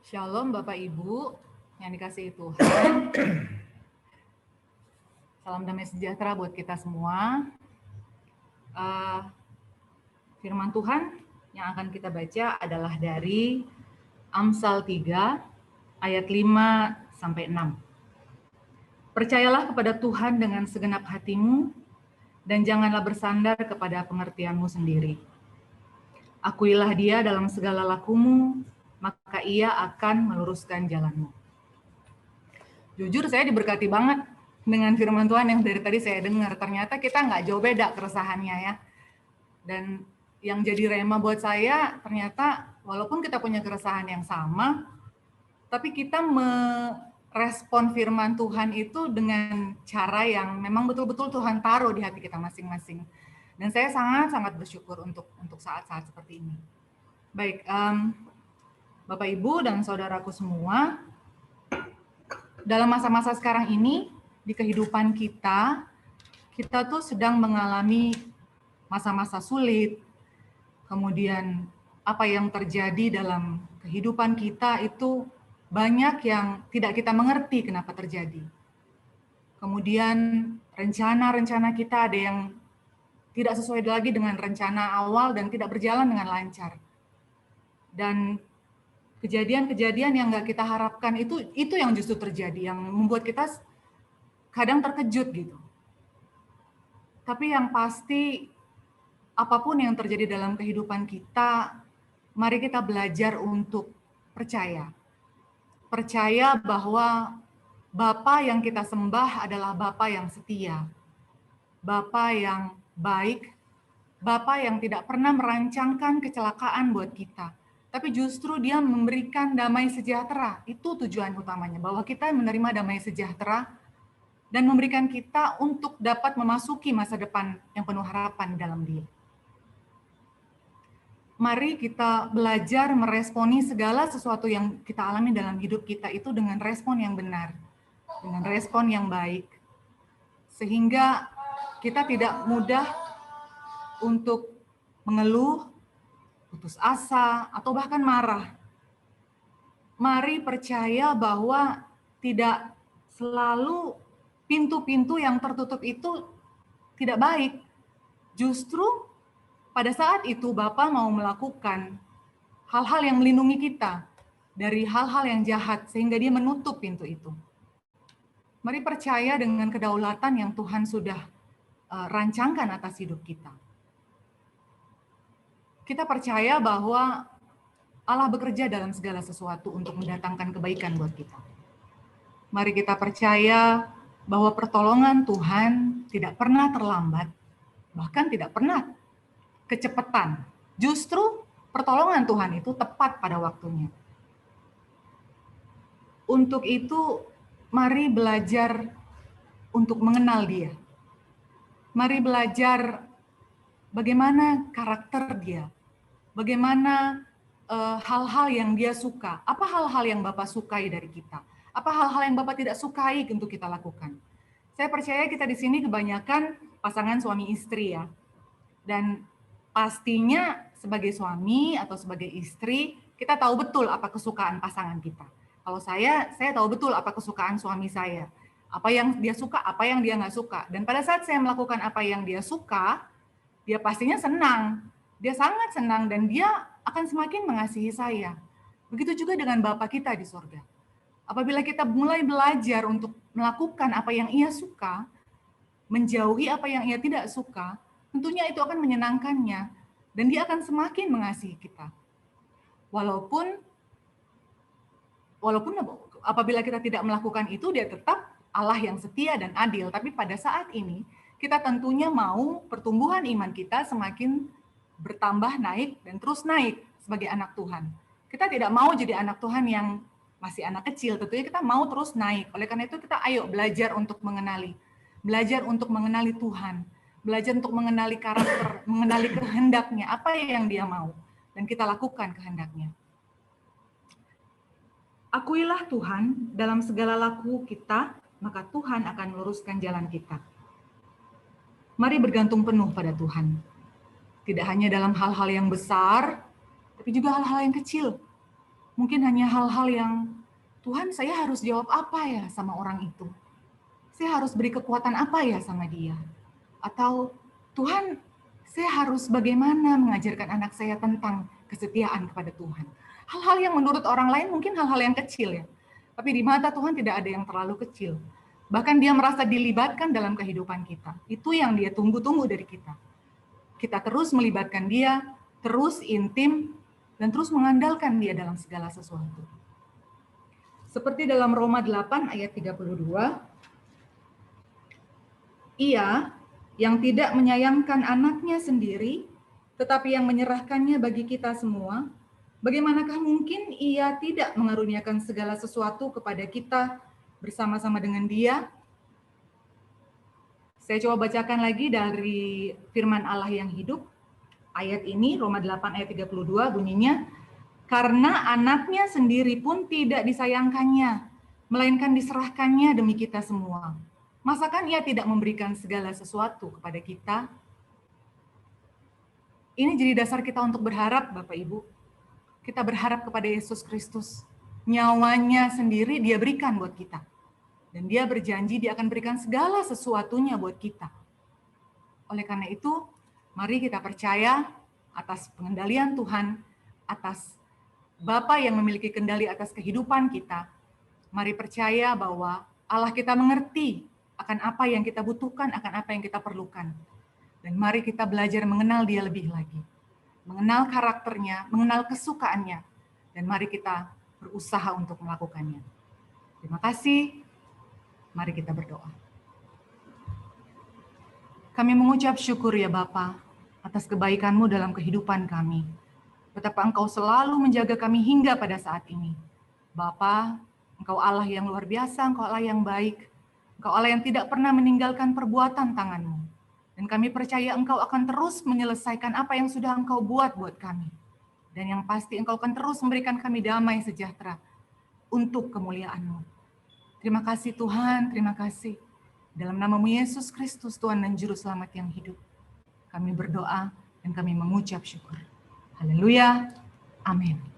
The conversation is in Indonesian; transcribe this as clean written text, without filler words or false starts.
Shalom Bapak Ibu yang dikasihi Tuhan. Salam damai sejahtera buat kita semua. Firman Tuhan yang akan kita baca adalah dari Amsal 3 ayat 5 sampai 6. Percayalah kepada Tuhan dengan segenap hatimu dan janganlah bersandar kepada pengertianmu sendiri. Akuilah Dia dalam segala lakumu, maka Ia akan meluruskan jalanmu. Jujur saya diberkati banget dengan firman Tuhan yang dari tadi saya dengar. Ternyata kita nggak jauh beda keresahannya ya. Dan yang jadi rema buat saya, ternyata walaupun kita punya keresahan yang sama, tapi kita merespon firman Tuhan itu dengan cara yang memang betul-betul Tuhan taruh di hati kita masing-masing. Dan saya sangat-sangat bersyukur untuk saat-saat seperti ini. Baik, Bapak Ibu dan saudaraku semua, dalam masa-masa sekarang ini, di kehidupan kita tuh sedang mengalami masa-masa sulit. Kemudian apa yang terjadi dalam kehidupan kita itu banyak yang tidak kita mengerti kenapa terjadi. Kemudian rencana-rencana kita ada yang tidak sesuai lagi dengan rencana awal dan tidak berjalan dengan lancar. Dan kejadian-kejadian yang nggak kita harapkan itu yang justru terjadi, yang membuat kita kadang terkejut gitu. Tapi yang pasti, apapun yang terjadi dalam kehidupan kita, mari kita belajar untuk percaya. Percaya bahwa Bapa yang kita sembah adalah Bapa yang setia. Bapa yang baik, Bapa yang tidak pernah merancangkan kecelakaan buat kita. Tapi justru Dia memberikan damai sejahtera. Itu tujuan utamanya, bahwa kita menerima damai sejahtera dan memberikan kita untuk dapat memasuki masa depan yang penuh harapan dalam Dia. Mari kita belajar meresponi segala sesuatu yang kita alami dalam hidup kita itu dengan respon yang benar, dengan respon yang baik. Sehingga kita tidak mudah untuk mengeluh, putus asa, atau bahkan marah. Mari percaya bahwa tidak selalu pintu-pintu yang tertutup itu tidak baik. Justru pada saat itu Bapa mau melakukan hal-hal yang melindungi kita dari hal-hal yang jahat sehingga Dia menutup pintu itu. Mari percaya dengan kedaulatan yang Tuhan sudah rancangkan atas hidup kita. Kita percaya bahwa Allah bekerja dalam segala sesuatu untuk mendatangkan kebaikan buat kita. Mari kita percaya bahwa pertolongan Tuhan tidak pernah terlambat, bahkan tidak pernah kecepatan. Justru pertolongan Tuhan itu tepat pada waktunya. Untuk itu, mari belajar untuk mengenal Dia. Mari belajar bagaimana karakter Dia, bagaimana hal-hal yang Dia suka. Apa hal-hal yang Bapak sukai dari kita? Apa hal-hal yang Bapak tidak sukai untuk kita lakukan? Saya percaya kita di sini kebanyakan pasangan suami istri ya. Dan pastinya sebagai suami atau sebagai istri, kita tahu betul apa kesukaan pasangan kita. Kalau saya tahu betul apa kesukaan suami saya. Apa yang dia suka, apa yang dia nggak suka. Dan pada saat saya melakukan apa yang dia suka, dia pastinya senang. Dia sangat senang dan dia akan semakin mengasihi saya. Begitu juga dengan Bapa kita di surga. Apabila kita mulai belajar untuk melakukan apa yang Ia suka, menjauhi apa yang Ia tidak suka, tentunya itu akan menyenangkannya dan Dia akan semakin mengasihi kita. Walaupun apabila kita tidak melakukan itu, Dia tetap Allah yang setia dan adil. Tapi pada saat ini, kita tentunya mau pertumbuhan iman kita semakin bertambah, naik, dan terus naik sebagai anak Tuhan. Kita tidak mau jadi anak Tuhan yang masih anak kecil, tentunya kita mau terus naik. Oleh karena itu kita ayo belajar untuk mengenali. Belajar untuk mengenali Tuhan. Belajar untuk mengenali karakter, mengenali kehendaknya, apa yang Dia mau. Dan kita lakukan kehendaknya. Akuilah Tuhan dalam segala laku kita, maka Tuhan akan meluruskan jalan kita. Mari bergantung penuh pada Tuhan. Tidak hanya dalam hal-hal yang besar, tapi juga hal-hal yang kecil. Mungkin hanya hal-hal yang, Tuhan saya harus jawab apa ya sama orang itu? Saya harus beri kekuatan apa ya sama dia? Atau Tuhan, saya harus bagaimana mengajarkan anak saya tentang kesetiaan kepada Tuhan. Hal-hal yang menurut orang lain mungkin hal-hal yang kecil ya. Tapi di mata Tuhan tidak ada yang terlalu kecil. Bahkan dia merasa dilibatkan dalam kehidupan kita. Itu yang dia tunggu-tunggu dari kita. Kita terus melibatkan dia, terus intim, dan terus mengandalkan dia dalam segala sesuatu. Seperti dalam Roma 8 ayat 32, Ia yang tidak menyayangkan anaknya sendiri, tetapi yang menyerahkannya bagi kita semua, bagaimanakah mungkin ia tidak mengaruniakan segala sesuatu kepada kita bersama-sama dengan dia? Saya coba bacakan lagi dari firman Allah yang hidup. Ayat ini, Roma 8 ayat 32 bunyinya, karena anaknya sendiri pun tidak disayangkannya, melainkan diserahkannya demi kita semua. Masakan ia tidak memberikan segala sesuatu kepada kita? Ini jadi dasar kita untuk berharap, Bapak Ibu. Kita berharap kepada Yesus Kristus. Nyawanya sendiri dia berikan buat kita. Dan dia berjanji dia akan berikan segala sesuatunya buat kita. Oleh karena itu, mari kita percaya atas pengendalian Tuhan, atas Bapa yang memiliki kendali atas kehidupan kita. Mari percaya bahwa Allah kita mengerti akan apa yang kita butuhkan, akan apa yang kita perlukan. Dan mari kita belajar mengenal dia lebih lagi. Mengenal karakternya, mengenal kesukaannya. Dan mari kita berusaha untuk melakukannya. Terima kasih. Mari kita berdoa. Kami mengucap syukur ya Bapa atas kebaikan-Mu dalam kehidupan kami. Betapa Engkau selalu menjaga kami hingga pada saat ini. Bapa, Engkau Allah yang luar biasa, Engkau Allah yang baik. Engkau Allah yang tidak pernah meninggalkan perbuatan tangan-Mu. Dan kami percaya Engkau akan terus menyelesaikan apa yang sudah Engkau buat kami. Dan yang pasti Engkau akan terus memberikan kami damai sejahtera untuk kemuliaan-Mu. Terima kasih Tuhan, terima kasih. Dalam nama-Mu Yesus Kristus, Tuhan dan Juru Selamat yang hidup, kami berdoa dan kami mengucap syukur. Haleluya, amin.